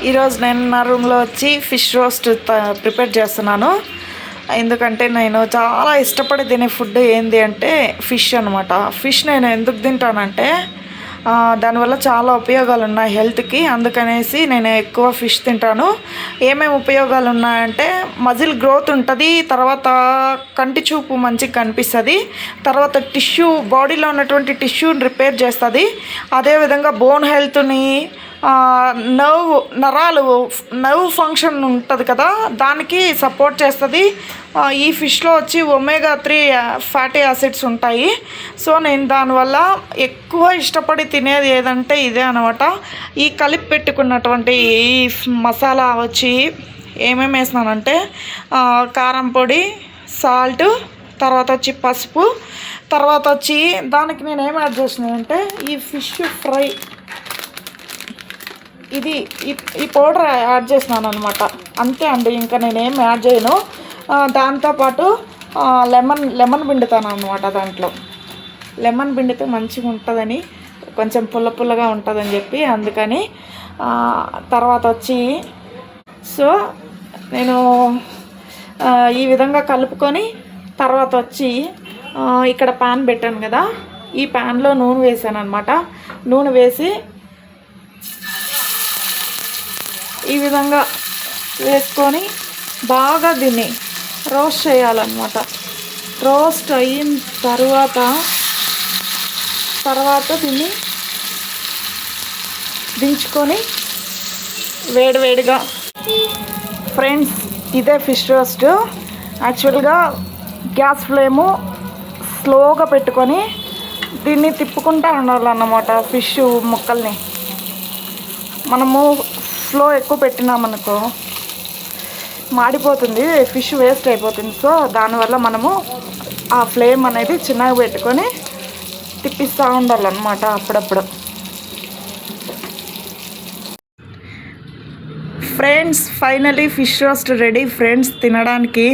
ఈరోజు నేను నా రూమ్లో వచ్చి ఫిష్ రోస్ట్ ప్రిపేర్ చేస్తున్నాను. ఎందుకంటే నేను చాలా ఇష్టపడి తినే ఫుడ్ ఏంటి అంటే ఫిష్ అనమాట. ఫిష్ నేను ఎందుకు తింటానంటే దానివల్ల చాలా ఉపయోగాలు ఉన్నాయి హెల్త్కి. అందుకనేసి నేను ఎక్కువ ఫిష్ తింటాను. ఏమేమి ఉపయోగాలు ఉన్నాయంటే మజిల్ గ్రోత్ ఉంటుంది, తర్వాత కంటి చూపు మంచిగా కనిపిస్తుంది, తర్వాత టిష్యూ బాడీలో ఉన్నటువంటి టిష్యూని రిపేర్ చేస్తుంది, అదేవిధంగా బోన్ హెల్త్ని, నర్వ్ ఫంక్షన్ ఉంటుంది కదా, దానికి సపోర్ట్ చేస్తుంది. ఈ ఫిష్లో వచ్చి ఒమేగా 3 ఫ్యాటీ యాసిడ్స్ ఉంటాయి. సో నేను దానివల్ల ఎక్కువ ఇష్టపడి తినేది ఏదంటే ఇదే అనమాట. ఈ కలిపి పెట్టుకున్నటువంటి ఈ మసాలా వచ్చి ఏమేమి వేసినానంటే కారం పొడి, సాల్ట్, తర్వాత వచ్చి పసుపు, తర్వాత వచ్చి దానికి నేను ఏం యాడ్ చేసినానంటే ఈ ఫిష్ ఫ్రై ఈ పౌడర్ యాడ్ చేసినాను అనమాట. అంతే అండి, ఇంకా నేనేం యాడ్ చేయను. దాంతోపాటు లెమన్ పిండుతాను అనమాట. దాంట్లో లెమన్ పిండితే మంచిగా ఉంటుందని, కొంచెం పుల్లగా ఉంటుందని చెప్పి అందుకని. తర్వాత వచ్చి సో నేను ఈ విధంగా కలుపుకొని తర్వాత వచ్చి ఇక్కడ ప్యాన్ పెట్టాను కదా, ఈ ప్యాన్లో నూనె వేసాను అనమాట. నూనె వేసి ఈ విధంగా వేసుకొని బాగా దీన్ని రోస్ట్ చేయాలన్నమాట. రోస్ట్ అయిన తర్వాత దీన్ని దించుకొని వేడివేడిగా ఫ్రెండ్స్, ఇదే ఫిష్ రోస్ట్. యాక్చువల్గా గ్యాస్ ఫ్లేము స్లోగా పెట్టుకొని దీన్ని తిప్పుకుంటూ ఉండాలన్నమాట. ఫిష్ ముక్కల్ని మనము స్లో ఎక్కువ పెట్టినామనుకో మాడిపోతుంది, ఫిష్ వేస్ట్ అయిపోతుంది. సో దానివల్ల మనము ఆ ఫ్లేమ్ అనేది చిన్నగా పెట్టుకొని తిప్పిస్తూ ఉండాలన్నమాట అప్పుడప్పుడు. Friends, finally fish roast ready friends తినడానికి.